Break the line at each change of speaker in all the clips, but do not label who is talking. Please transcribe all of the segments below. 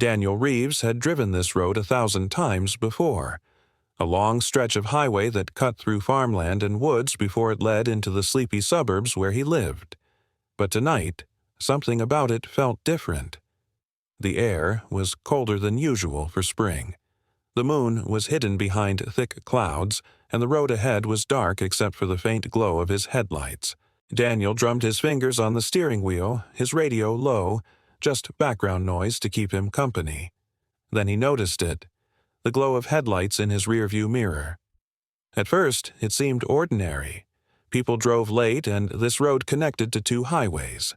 Daniel Reeves had driven this road 1,000 times before, a long stretch of highway that cut through farmland and woods before it led into the sleepy suburbs where he lived. But tonight, something about it felt different. The air was colder than usual for spring. The moon was hidden behind thick clouds, and the road ahead was dark except for the faint glow of his headlights. Daniel drummed his fingers on the steering wheel, his radio low, just background noise to keep him company. Then he noticed it, the glow of headlights in his rearview mirror. At first, it seemed ordinary. People drove late, and this road connected to two highways.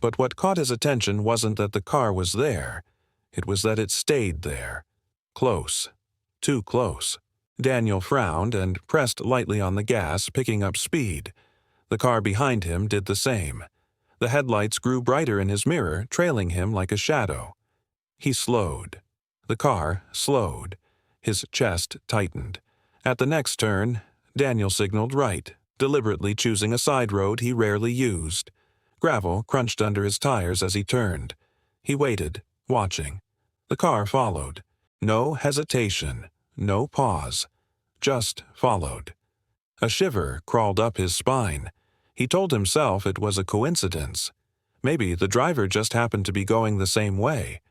But what caught his attention wasn't that the car was there. It was that it stayed there. Close. Too close. Daniel frowned and pressed lightly on the gas, picking up speed. The car behind him did the same. The headlights grew brighter in his mirror, trailing him like a shadow. He slowed. The car slowed. His chest tightened. At the next turn, Daniel signaled right, deliberately choosing a side road he rarely used. Gravel crunched under his tires as he turned. He waited, watching. The car followed. No hesitation, no pause. Just followed. A shiver crawled up his spine. He told himself it was a coincidence. Maybe the driver just happened to be going the same way.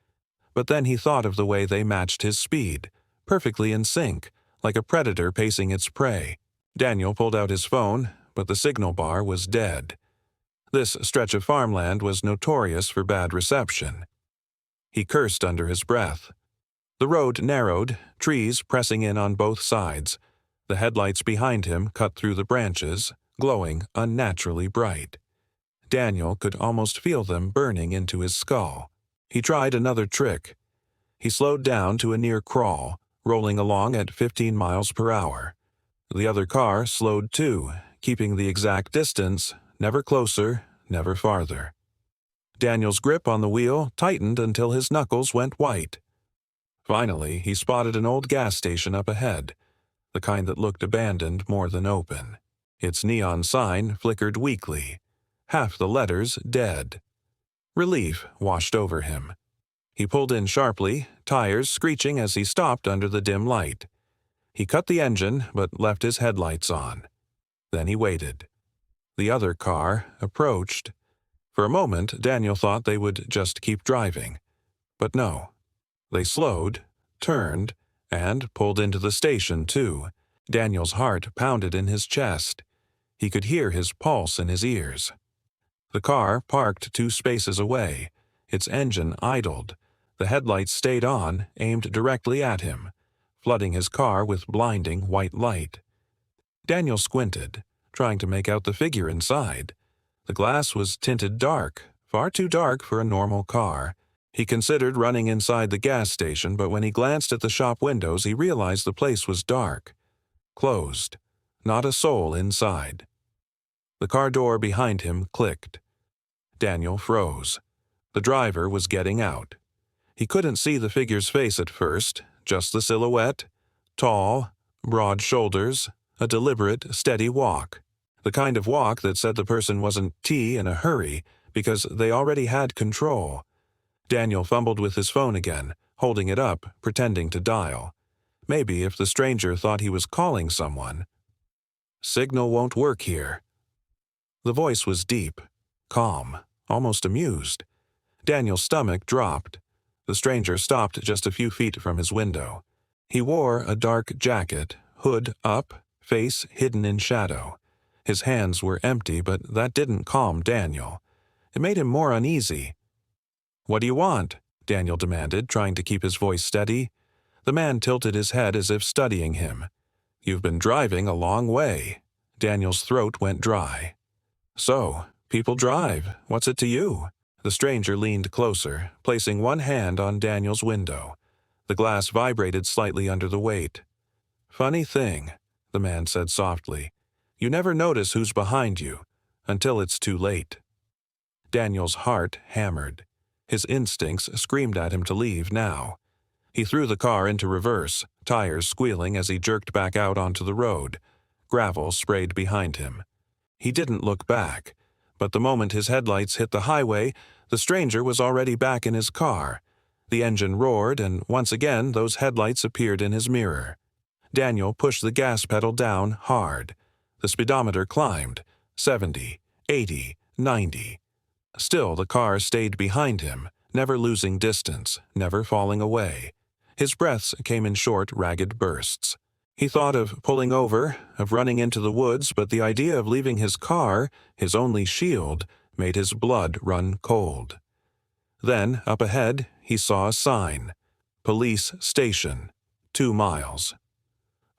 But then he thought of the way they matched his speed, perfectly in sync, like a predator pacing its prey. Daniel pulled out his phone, but the signal bar was dead. This stretch of farmland was notorious for bad reception. He cursed under his breath. The road narrowed, trees pressing in on both sides. The headlights behind him cut through the branches, glowing unnaturally bright. Daniel could almost feel them burning into his skull. He tried another trick. He slowed down to a near crawl, rolling along at 15 miles per hour. The other car slowed too, keeping the exact distance, never closer, never farther. Daniel's grip on the wheel tightened until his knuckles went white. Finally, he spotted an old gas station up ahead, the kind that looked abandoned more than open. Its neon sign flickered weakly, half the letters dead. Relief washed over him. He pulled in sharply, tires screeching as he stopped under the dim light. He cut the engine, but left his headlights on. Then he waited. The other car approached. For a moment, Daniel thought they would just keep driving. But no. They slowed, turned, and pulled into the station, too. Daniel's heart pounded in his chest. He could hear his pulse in his ears. The car parked 2 spaces away. Its engine idled. The headlights stayed on, aimed directly at him, flooding his car with blinding white light. Daniel squinted, trying to make out the figure inside. The glass was tinted dark, far too dark for a normal car. He considered running inside the gas station, but when he glanced at the shop windows, he realized the place was dark. Closed. Not a soul inside. The car door behind him clicked. Daniel froze. The driver was getting out. He couldn't see the figure's face at first, just the silhouette. Tall, broad shoulders, a deliberate, steady walk. The kind of walk that said the person wasn't in a hurry because they already had control. Daniel fumbled with his phone again, holding it up, pretending to dial. Maybe if the stranger thought he was calling someone. Signal won't work here. The voice was deep, calm, almost amused. Daniel's stomach dropped. The stranger stopped just a few feet from his window. He wore a dark jacket, hood up, face hidden in shadow. His hands were empty, but that didn't calm Daniel. It made him more uneasy. "What do you want?" Daniel demanded, trying to keep his voice steady. The man tilted his head as if studying him. "You've been driving a long way." Daniel's throat went dry. "So, people drive. What's it to you?" The stranger leaned closer, placing one hand on Daniel's window. The glass vibrated slightly under the weight. "Funny thing," the man said softly. "You never notice who's behind you, until it's too late." Daniel's heart hammered. His instincts screamed at him to leave now. He threw the car into reverse, tires squealing as he jerked back out onto the road. Gravel sprayed behind him. He didn't look back, but the moment his headlights hit the highway, the stranger was already back in his car. The engine roared, and once again those headlights appeared in his mirror. Daniel pushed the gas pedal down hard. The speedometer climbed, 70, 80, 90. Still the car stayed behind him, never losing distance, never falling away. His breaths came in short, ragged bursts. He thought of pulling over, of running into the woods, but the idea of leaving his car, his only shield, made his blood run cold. Then, up ahead, he saw a sign. Police Station, 2 miles.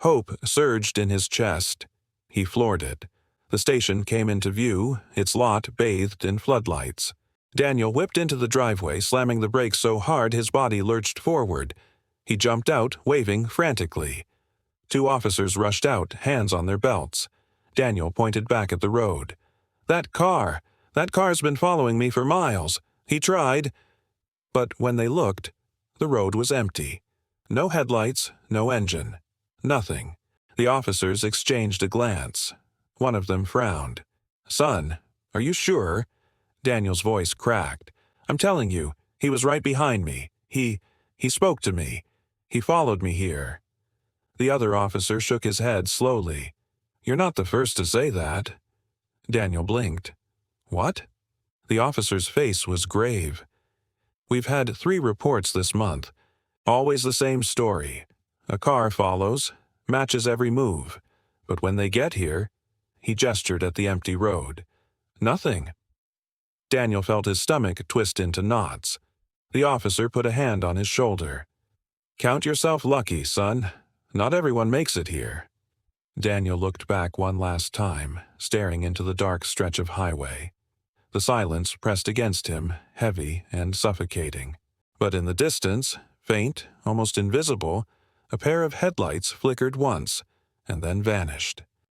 Hope surged in his chest. He floored it. The station came into view, its lot bathed in floodlights. Daniel whipped into the driveway, slamming the brakes so hard his body lurched forward. He jumped out, waving frantically. 2 officers rushed out, hands on their belts. Daniel pointed back at the road. That car's been following me for miles. He tried. But when they looked, the road was empty. No headlights, no engine. Nothing. The officers exchanged a glance. One of them frowned. "Son, are you sure?" Daniel's voice cracked. "I'm telling you, he was right behind me. He spoke to me. He followed me here." The other officer shook his head slowly. "You're not the first to say that." Daniel blinked. "What?" The officer's face was grave. "We've had 3 reports this month. Always the same story. A car follows, matches every move. But when they get here," he gestured at the empty road, "nothing." Daniel felt his stomach twist into knots. The officer put a hand on his shoulder. "Count yourself lucky, son. Not everyone makes it here." Daniel looked back one last time, staring into the dark stretch of highway. The silence pressed against him, heavy and suffocating. But in the distance, faint, almost invisible, a pair of headlights flickered once, and then vanished.